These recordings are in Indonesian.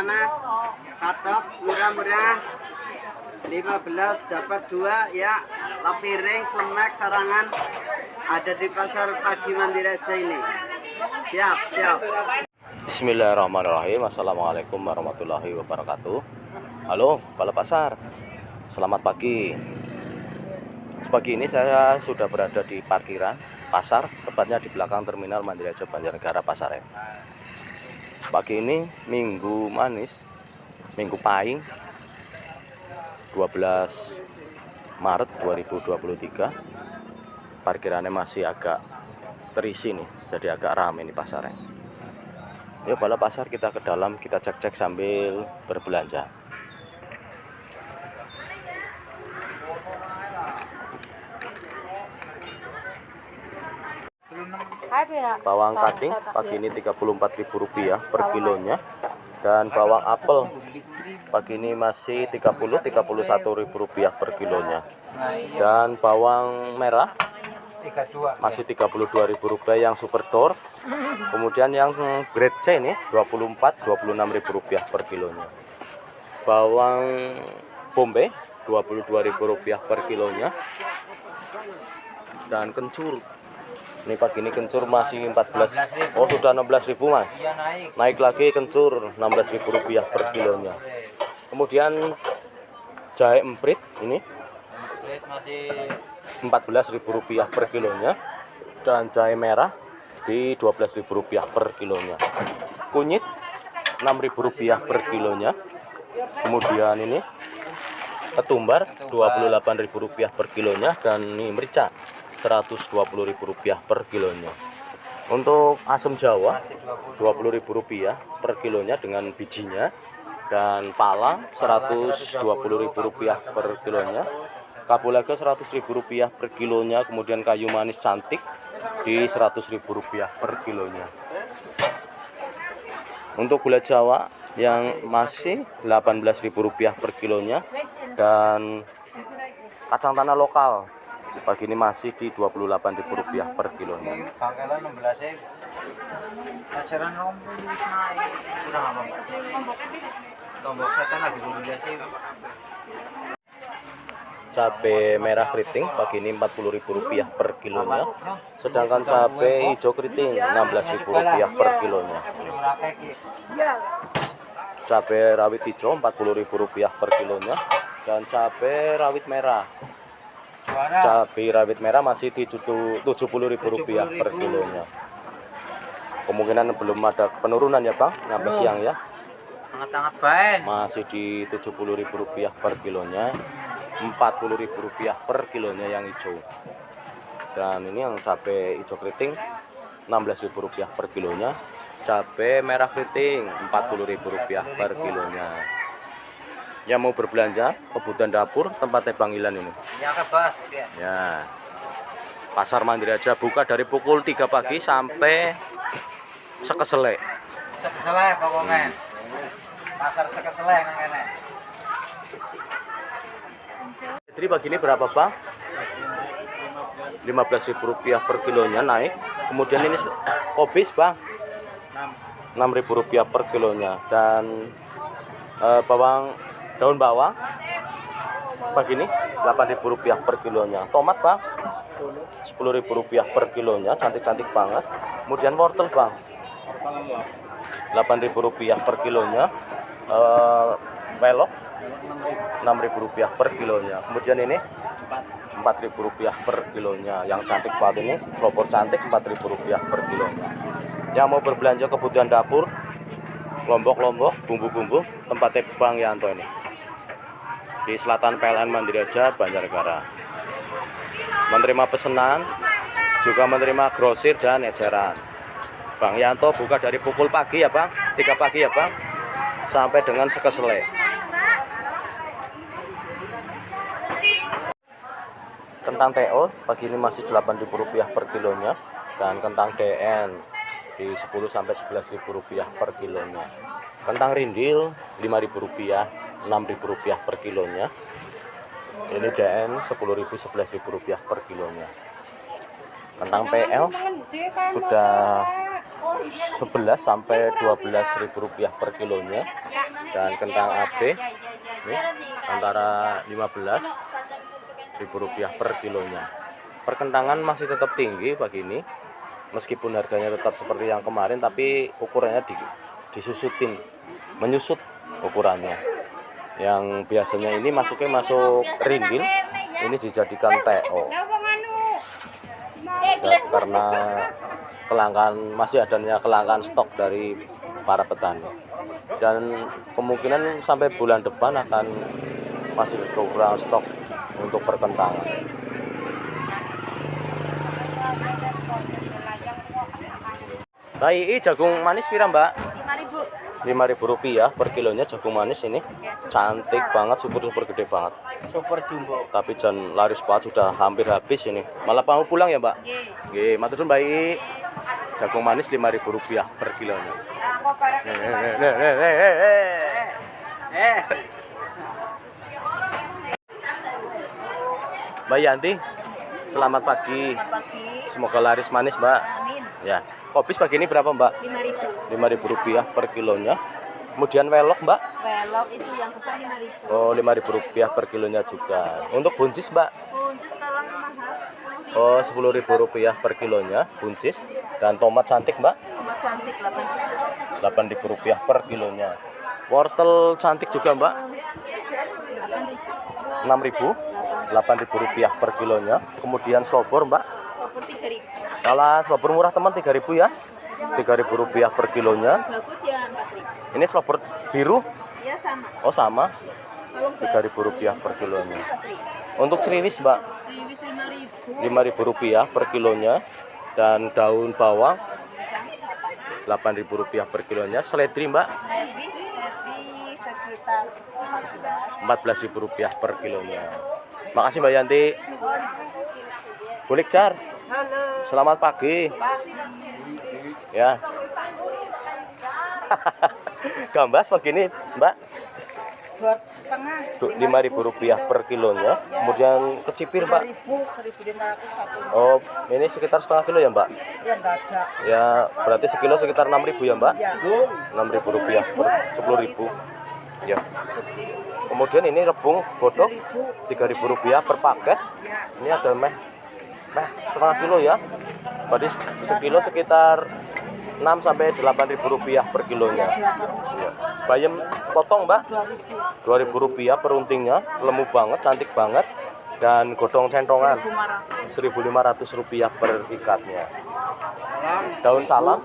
mana? Katok murah-murah 15 dapat 2 ya. Lapiring, Slemek, Sarangan ada di pasar pagi Mandiraja ini. Siap. Bismillahirrahmanirrahim. Assalamualaikum warahmatullahi wabarakatuh. Halo kepala pasar, selamat pagi. Pagi ini saya sudah berada di parkiran pasar, tepatnya di belakang terminal Mandiraja Banjarnegara Pasaren. Pagi ini Minggu Manis, Minggu Pahing 12 Maret 2023. Parkirannya masih agak terisi nih, jadi agak ramai nih pasarnya. Yuk bala pasar, kita ke dalam, kita cek-cek sambil berbelanja. Bawang kating pagi ini Rp34.000 per kilonya, dan bawang apel pagi ini masih Rp31.000 per kilonya, dan bawang merah masih Rp32.000 yang super door. Kemudian yang grade C ini Rp26.000 per kilonya. Bawang bombay Rp22.000 per kilonya. Dan kencur ini pagi ini kencur masih 14, oh sudah 16.000 mas. Naik lagi kencur Rp16.000 per kilonya. Kemudian jahe emprit ini Rp14.000 per kilonya, dan jahe merah di Rp12.000 per kilonya. Kunyit Rp6.000 per kilonya. Kemudian ini ketumbar Rp28.000 per kilonya, dan ini merica Rp120.000 per kilonya. Untuk asam jawa Rp20.000 per kilonya dengan bijinya, dan pala Rp120.000 per kilonya. Kapulaga Rp100.000 per kilonya. Kemudian kayu manis cantik di Rp100.000 per kilonya. Untuk gula Jawa yang masih Rp18.000 per kilonya, dan kacang tanah lokal pagi ini masih di Rp28.000 per kilonya. Cabai merah keriting pagi ini Rp40.000 per kilonya, sedangkan cabai hijau keriting Rp16.000 per kilonya. Cabai rawit hijau Rp40.000 per kilonya, dan cabai rawit merah masih di Rp70.000 per kilonya. Kemungkinan belum ada penurunan ya bang, sampai siang ya. Masih di Rp70.000 per kilonya, Rp40.000 per kilonya yang hijau. Dan ini yang cabai hijau keriting Rp16.000 per kilonya. Cabai merah keriting Rp40.000 per kilonya. Yang mau berbelanja, kebutuhan dapur, tempatnya Bang Ilan ini. Ya. Pasar Mandiraja buka dari pukul 3 pagi sampai sekesele. Pokoknya. Pasar sekesele nang kene. Jadi pagi ini berapa bang? Rp15.000 per kilonya naik. Kemudian ini kobis bang, Rp6.000 per kilonya. Dan daun bawang pagi ini Rp8.000 per kilonya. Tomat bang Rp10.000 per kilonya, cantik-cantik banget. Kemudian wortel bang Rp8.000 per kilonya. Pelok Rp6.000 per kilonya. Kemudian ini Rp4.000 per kilonya. Yang cantik banget ini, selopor cantik Rp4.000 per kilonya. Yang mau berbelanja kebutuhan dapur, lombok-lombok, bumbu-bumbu, tempatnya Bang Yanto ini di selatan PLN Mandiraja Banjarnegara. Menerima pesanan, juga menerima grosir dan eceran. Bang Yanto buka dari pukul pagi ya bang, 3 pagi ya bang, sampai dengan sekesele. Kentang TO pagi ini masih Rp8.000 per kilonya, dan kentang DN di Rp10.000–11.000 per kilonya. Kentang rindil Rp5.000, Rp6.000 per kilonya. Ini DN Rp10.000–11.000 per kilonya. Kentang PL sudah 11 sampai 12.000 rupiah per kilonya. Dan kentang AB nih, antara 15.000 rupiah per kilonya. Perkentangan masih tetap tinggi pagi ini, meskipun harganya tetap seperti yang kemarin, tapi ukurannya disusutin, menyusut ukurannya. Yang biasanya ini masuk rindil, ini dijadikan TO. Karena masih adanya kelangkaan stok dari para petani. Dan kemungkinan sampai bulan depan akan masih kekurangan stok untuk perkentangan. Baik, jagung manis pira, Mbak? 5.000 rupiah per kilonya jagung manis ini. Cantik banget, super gede banget. Super jumbo. Tapi jangan laris banget, sudah hampir habis ini. Malah mau pulang ya, Mbak? Nggih, matur suwun, baik. Jagung manis 5.000 rupiah per kilonya. Mbak Yanti, selamat pagi. Semoga laris manis, Mbak. Ya. Kopis pagi ini berapa, Mbak? 5.000 rupiah per kilonya. Kemudian welok, Mbak? Velop itu yang besar 5.000. Oh, 5.000 rupiah per kilonya juga. Untuk buncis, Mbak? Buncis kalau mahal 10.000. Oh, 10.000 rupiah per kilonya buncis. Dan tomat cantik, Mbak? Tomat cantik 8.000. 8.000 rupiah per kilonya. Wortel cantik juga, Mbak? 6.000. 8.000 rupiah per kilonya. Kemudian slobor, Mbak? Slobor 3.000. Kalau slobor murah teman 3.000 ya? 3.000 rupiah per kilonya. Bagus ya 4.000. Ini slobor biru? Ya sama. Oh, sama. Kalau 3.000 rupiah per kilonya. 4.000. Untuk ceriwis, Mbak? Riwis 5.000. 5.000 rupiah per kilonya. Dan daun bawang 8.000 rupiah per kilonya. Seledri, Mbak? Lebih sekitar 14.000 rupiah per kilonya. Makasih, Mbak Yanti. Bulik Jar. Halo. Selamat pagi. Ya. Gambas pagi ini, Mbak? 2,5. 5.000 rupiah per kilonya. Kemudian kecipir, Mbak? 1.500 Oh, ini sekitar setengah kilo ya, Mbak? Ya enggak ada. Ya, berarti sekilo sekitar 6.000 ya, Mbak? Ya. 6.000 rupiah per 10.000. Ya. Kemudian ini rebung bodok 3.000 rupiah per paket. Ini ada meh setengah kilo ya. Berarti sekilo sekitar 6 sampai 8.000 rupiah per kilonya. Ya. Bayam potong, Mbak? 2.000 rupiah per untingnya, lemu banget, cantik banget. Dan godong centongan 1.500 rupiah per ikatnya. Daun salam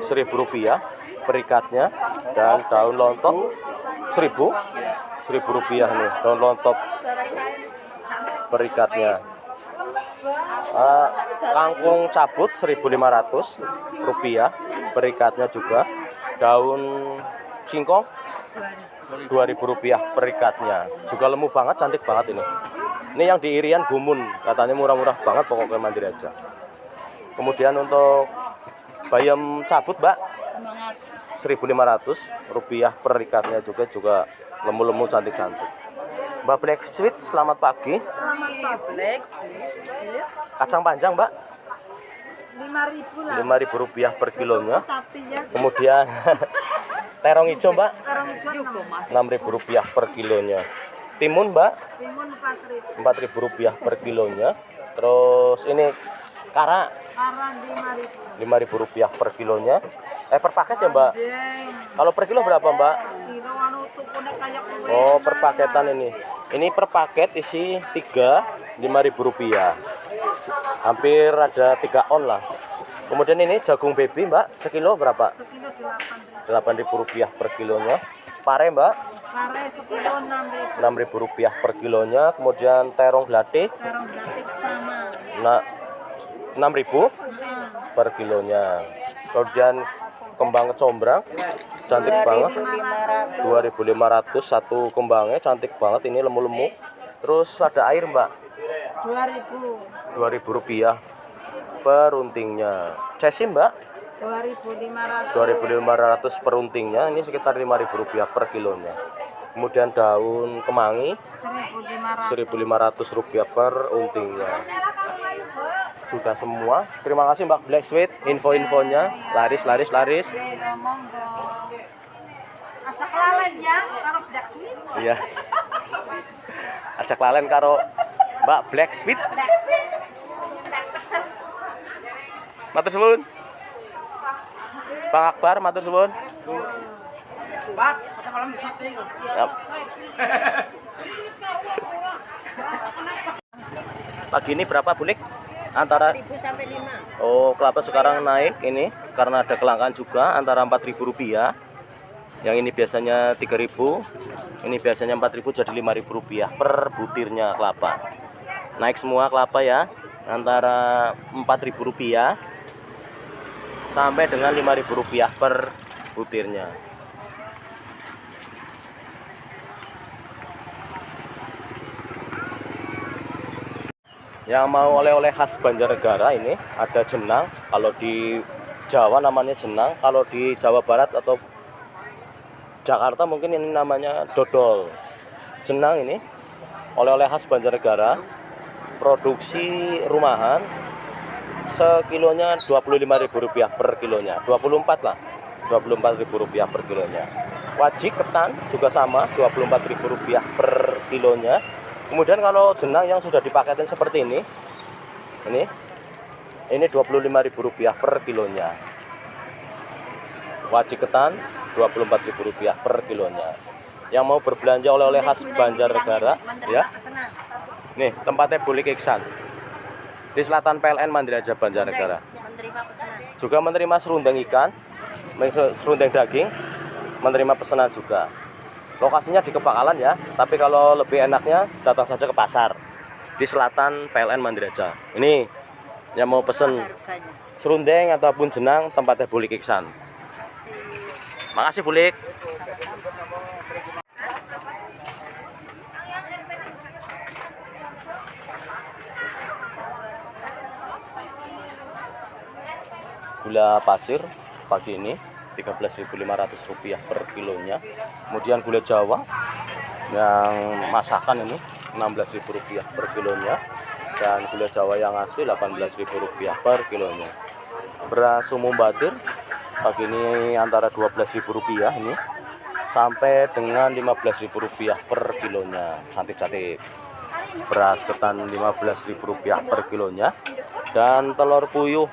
1.000 rupiah per ikatnya. Dan daun lontop 1.000 rupiah nih, daun lontop per ikatnya. Kangkung cabut 1.500 rupiah per ikatnya juga. Daun singkong 2.000 rupiah per ikatnya. Juga lemu banget, cantik banget ini. Ini yang di Irian Gumun, katanya murah-murah banget, pokoknya mandiri aja. Kemudian untuk bayam cabut, Mbak, 1.500 rupiah per ikatnya juga lemu-lemu, cantik-cantik. Mbak Black Sweet, selamat pagi. Selamat pagi. Black Sweet. Kacang panjang, Mbak, 5.000 lah. 5.000 rupiah per kilonya. Tapi ya Kemudian terong hijau, Mbak, sekarang itu 6.000 rupiah per kilonya. Timun, Mbak, timun 4.000. 4.000 rupiah per kilonya. Terus ini kara Karang 5.000. 5.000 rupiah per kilonya. Per paket ya, Mbak? Deng. Kalau per kilo berapa, Mbak? Kilo anu tukune kayak kue. Oh, per paketan ini. Ini per paket isi 3, 5.000 rupiah. Hampir ada 3 on lah. Kemudian ini jagung baby, Mbak, sekilo berapa? Sekilo 8.000. 8.000 rupiah per kilonya. Pare, Mbak, Kare sekilo 6.000. 6.000 rupiah per kilonya. Kemudian terong belate, Terong batik sama. nah 6.000 per kilonya. Kemudian kembang kecombrang cantik banget, 2.500 satu kembangnya, cantik banget ini, lemu-lemu. Terus ada air, Mbak, 2.000. 2.000 rupiah per untingnya. Cesi, Mbak, 2.500. 2.500 per untingnya, ini sekitar 5.000 rupiah per kilonya. Kemudian daun kemangi 1.500. 1.500 rupiah per untingnya. sudah semua. Terima kasih Mbak Black Sweet, info-infonya. Laris. Monggo. Acak lalen ya, karo Black Sweet. Iya. Ajak lalen karo Mbak Black Sweet. Black Sweet. Black pedes. Matur suwun. Bang Akbar, matur suwun. Pak, kita malam bisa sih. Yap. Pagi ini berapa bulik? Antara 1.000 sampai 5. Oh, kelapa sekarang naik ini karena ada kelangkaan juga antara Rp4.000. Yang ini biasanya 3.000, ini biasanya 4.000 jadi Rp5.000 per butirnya kelapa. Naik semua kelapa ya, antara Rp4.000 sampai dengan Rp5.000 per butirnya. Yang mau oleh-oleh khas Banjarnegara ini ada jenang, kalau di Jawa namanya jenang, kalau di Jawa Barat atau Jakarta mungkin ini namanya dodol. Jenang ini oleh-oleh khas Banjarnegara, produksi rumahan, sekilonya Rp25.000 per kilonya, 24 lah, Rp24.000 per kilonya. Wajik ketan juga sama, Rp24.000 per kilonya. Kemudian kalau jenang yang sudah dipaketin seperti ini Rp25.000 per kilonya. Wajik ketan Rp24.000 per kilonya. Yang mau berbelanja oleh-oleh khas Banjarnegara ya, nih tempatnya Bulik Iksan di Selatan PLN Mandiraja Banjarnegara. Juga menerima serundeng ikan, serundeng daging, menerima pesanan juga. Lokasinya di Kepakalan ya, tapi kalau lebih enaknya datang saja ke pasar di Selatan PLN Mandiraja. Ini yang mau pesen serundeng ataupun jenang, tempatnya Bulik Iksan. Makasih Bulik. Gula pasir pagi ini Rp13.500 per kilonya. Kemudian gula Jawa yang masakan ini Rp16.000 per kilonya, dan gula Jawa yang asli Rp18.000 per kilonya. Beras umum batir pagi ini antara Rp12.000 ini sampai dengan Rp15.000 per kilonya. Cantik-cantik. Beras ketan Rp15.000 per kilonya, dan telur puyuh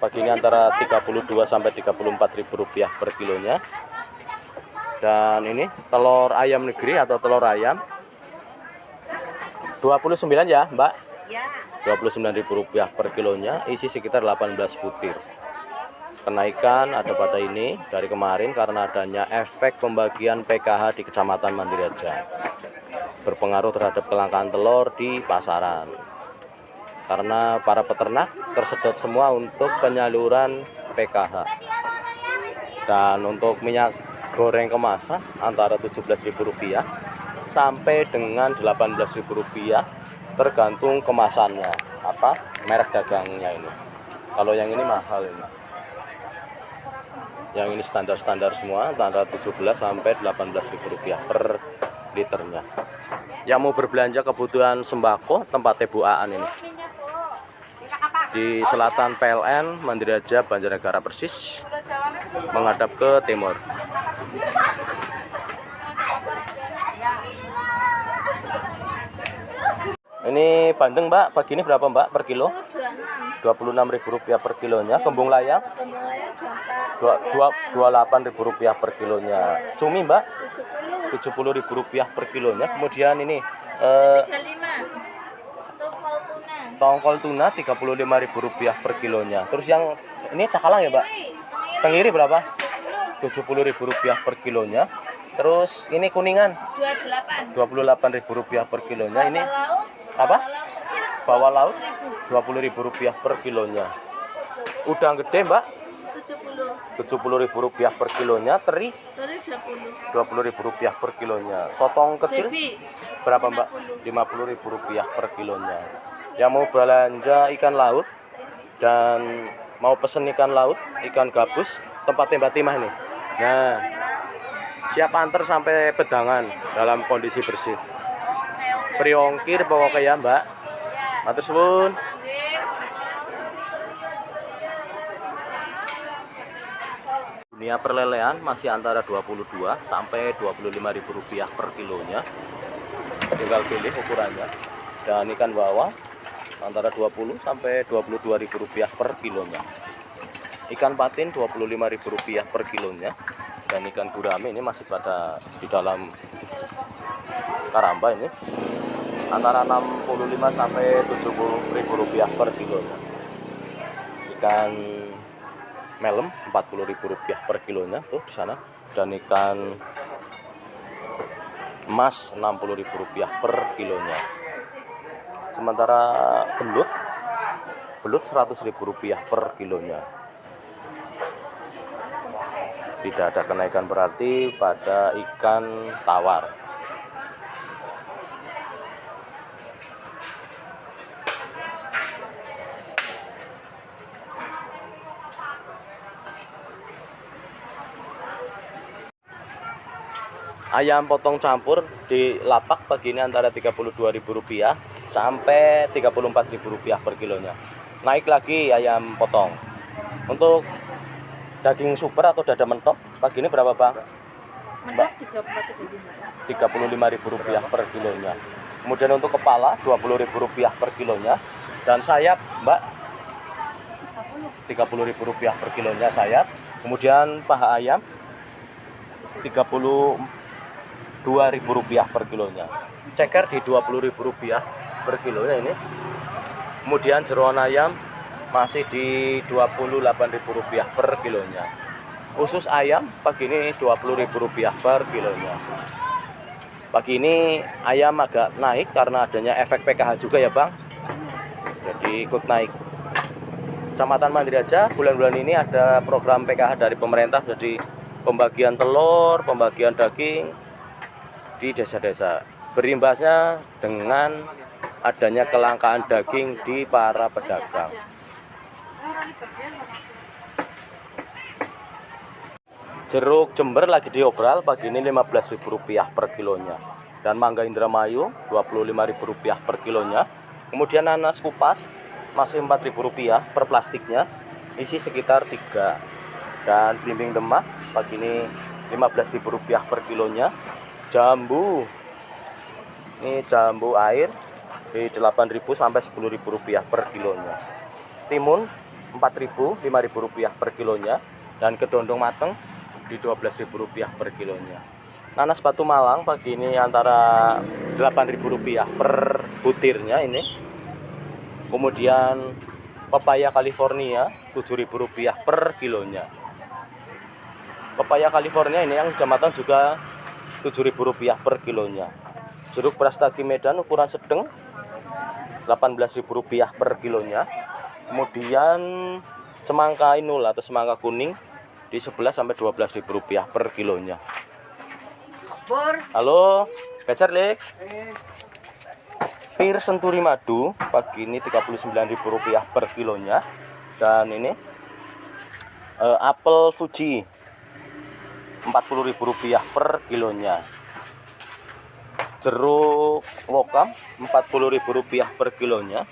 pagi ini antara Rp32 sampai Rp34.000 per kilonya. Dan ini telur ayam negeri atau telur ayam 29 ya Mbak, Ya. Rp29.000 per kilonya, isi sekitar 18 butir. Kenaikan ada pada ini dari kemarin karena adanya efek pembagian PKH di Kecamatan Mandiraja, berpengaruh terhadap kelangkaan telur di pasaran. Karena para peternak tersedot semua untuk penyaluran PKH. Dan untuk minyak goreng kemasan antara Rp17.000 sampai dengan Rp18.000 tergantung kemasannya, apa merek dagangnya ini. Kalau yang ini mahal ini. Yang ini standar-standar semua antara Rp17 sampai Rp18.000 per liternya. Yang mau berbelanja kebutuhan sembako tempatnya Bu Aan ini di Selatan PLN Mandiraja Banjarnegara persis menghadap ke timur. Ini bandeng Mbak, pagi ini berapa Mbak per kilo? Rp26.000 per kilonya. Kembung layang Rp28.000 per kilonya. Cumi Mbak Rp70.000 per kilonya. Kemudian ini tongkol tuna Rp35.000 per kilonya. Terus yang ini cakalang ya Mbak, tenggiri berapa? Rp70.000 per kilonya. Terus ini kuningan Rp28.000 per kilonya. Ini apa? Bawah laut Rp20.000 per kilonya. Udang gede Mbak Rp70.000 per kilonya. Teri Rp20.000 per kilonya. Sotong kecil berapa Mbak? Rp50.000 per kilonya. Yang mau belanja ikan laut dan mau pesen ikan laut, ikan gabus, tempatnya Mbak Timah nih. Nah, siap antar sampai Pedangan dalam kondisi bersih. Free ongkir pokoknya ya Mbak. Matur suwun. Dunia perlelean masih antara 22 sampai 25.000 rupiah per kilonya, tinggal pilih ukurannya. Dan ikan bawal antara 20 sampai 22.000 rupiah per kilonya. Ikan patin 25.000 rupiah per kilonya. Dan ikan gurame ini masih pada di dalam karamba ini antara 65 sampai 70.000 rupiah per kilonya. Ikan melem 40.000 rupiah per kilonya tuh di sana. Dan ikan emas 60.000 rupiah per kilonya. Sementara belut 100.000 rupiah per kilonya. Tidak ada kenaikan berarti pada ikan tawar. Ayam potong campur di lapak pagi ini antara Rp32.000 sampai Rp34.000 per kilonya. Naik lagi ayam potong. Untuk daging super atau dada mentok pagi ini berapa, Bang? Mentok Rp35.000 per kilonya. Kemudian untuk kepala Rp20.000 per kilonya. Dan sayap, Mbak, Rp30.000 per kilonya sayap. Kemudian paha ayam Rp32.000 per kilonya. Ceker di Rp20.000 per kilonya ini. Kemudian jeroan ayam masih di Rp28.000 per kilonya. Usus ayam pagi ini Rp20.000 per kilonya. Pagi ini ayam agak naik karena adanya efek PKH juga ya, Bang. Jadi ikut naik. Kecamatan Mandiraja bulan-bulan ini ada program PKH dari pemerintah, jadi pembagian telur, pembagian daging di desa-desa. Berimbasnya dengan adanya kelangkaan daging di para pedagang. Jeruk Jember lagi diobral pagi ini Rp15.000 per kilonya. Dan mangga Indramayu Rp25.000 per kilonya. Kemudian nanas kupas masih Rp4.000 per plastiknya, isi sekitar 3. Dan belimbing Demak pagi ini Rp15.000 per kilonya. Jambu, ini jambu air di Rp8.000 sampai Rp10.000 per kilonya. Timun Rp4.000, Rp5.000 per kilonya. Dan kedondong mateng di Rp12.000 per kilonya. Nanas Batu Malang pagi ini antara Rp8.000 per butirnya ini. Kemudian pepaya California Rp7.000 per kilonya. Pepaya California ini yang sudah matang juga Rp7.000 per kilonya. Jeruk Brastagi Medan ukuran sedang Rp18.000 per kilonya. Kemudian semangka inul atau semangka kuning di Rp11 sampai Rp12.000 per kilonya. Halo, Becer Lik. Pir Senturi Madu pagi ini Rp39.000 per kilonya. Dan ini apel Fuji Rp40.000 per kilonya. Jeruk lokal Rp40.000 per kilonya.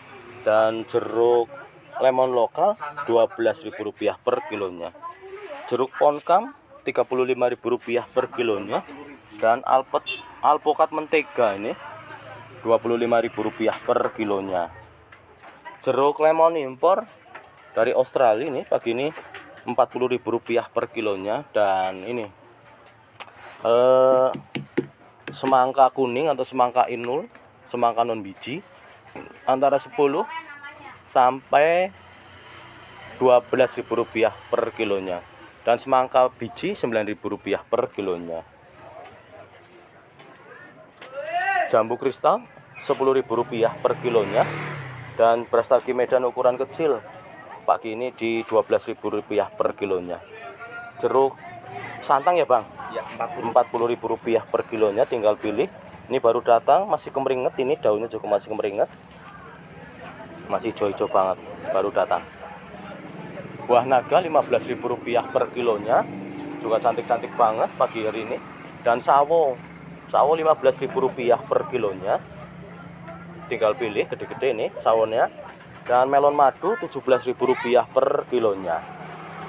Dan jeruk lemon lokal Rp12.000 per kilonya. Jeruk ponkam Rp35.000 per kilonya. Dan alpukat mentega ini Rp25.000 per kilonya. Jeruk lemon impor dari Australia ini pagi ini Rp40.000 per kilonya. Dan ini semangka kuning atau semangka inul, semangka non biji antara 10 sampai Rp12.000 per kilonya. Dan semangka biji Rp9.000 per kilonya. Jambu kristal Rp10.000 per kilonya. Dan Brastagi Medan ukuran kecil pagi ini di Rp12.000 per kilonya. Jeruk santang ya, Bang? Ya, Rp40.000 per kilonya, tinggal pilih. Ini baru datang, masih kemeringet, ini daunnya juga masih kemeringet. Masih hijau-hijau banget, baru datang. Buah naga Rp15.000 per kilonya, juga cantik-cantik banget pagi hari ini. Dan sawo Rp15.000 per kilonya, tinggal pilih gede-gede ini sawonnya. Dan melon madu Rp17.000 per kilonya.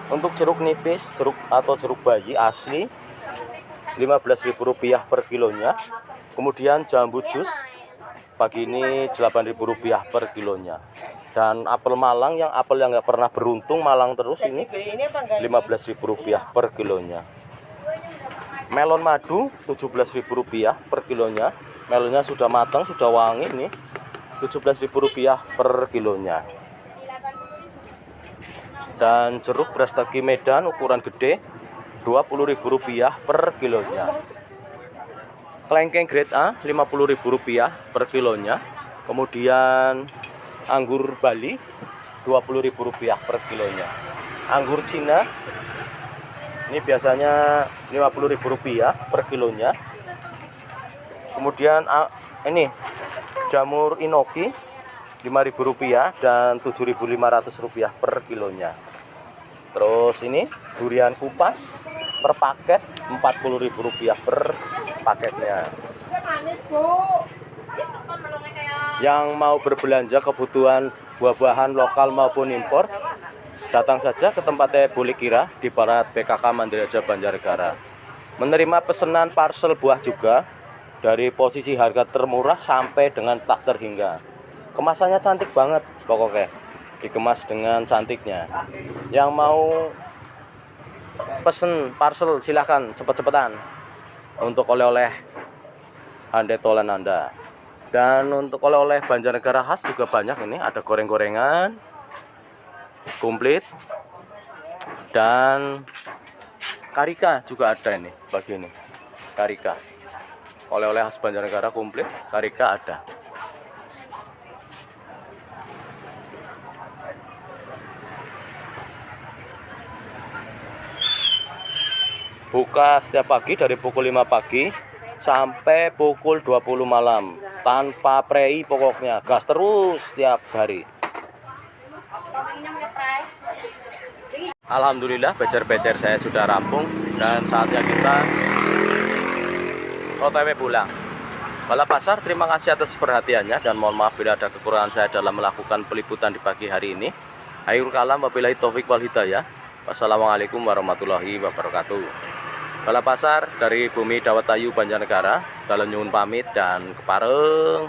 Untuk jeruk nipis, jeruk atau jeruk bayi asli Rp15.000 per kilonya. Kemudian jambu jus pagi ini Rp8.000 per kilonya. Dan apel Malang yang nggak pernah beruntung, Malang terus ini Rp15.000 per kilonya. Melon madu Rp17.000 per kilonya. Melonnya sudah matang, sudah wangi nih. Rp17.000 per kilonya. Dan jeruk Brastagi Medan ukuran gede Rp20.000 per kilonya. Kelengkeng grade A Rp50.000 per kilonya. Kemudian anggur Bali Rp20.000 per kilonya. Anggur Cina ini biasanya Rp50.000 per kilonya. Kemudian ini jamur inoki Rp5.000 dan Rp7.500 per kilonya. Terus ini durian kupas per paket Rp40.000 per paketnya. Yang mau berbelanja kebutuhan buah-bahan lokal maupun impor, datang saja ke tempatnya Boleh Kira di Barat PKK Mandiraja Banjarnegara. Menerima pesanan parcel buah juga dari posisi harga termurah sampai dengan tak terhingga. Kemasannya cantik banget pokoknya, dikemas dengan cantiknya. Yang mau pesen parcel silahkan cepet-cepetan untuk oleh-oleh handai tolan Anda. Dan untuk oleh-oleh Banjarnegara khas juga banyak ini, ada goreng-gorengan komplit dan karika juga ada ini, bagi ini karika. Oleh-oleh khas Banjarnegara komplit, karika ada. Buka setiap pagi dari pukul 5 pagi sampai pukul 20 malam. Tanpa prei pokoknya, gas terus setiap hari. Alhamdulillah becer-becer saya sudah rampung dan saatnya kita OTW pulang. Balap Pasar, terima kasih atas perhatiannya dan mohon maaf bila ada kekurangan saya dalam melakukan peliputan di pagi hari ini. Akhirul kalam, wabillahi taufik wal hidayah. Wassalamualaikum warahmatullahi wabarakatuh. Balap Pasar dari Bumi Dawat Ayu Banjarnegara, dalam nyuwun pamit dan kepareng.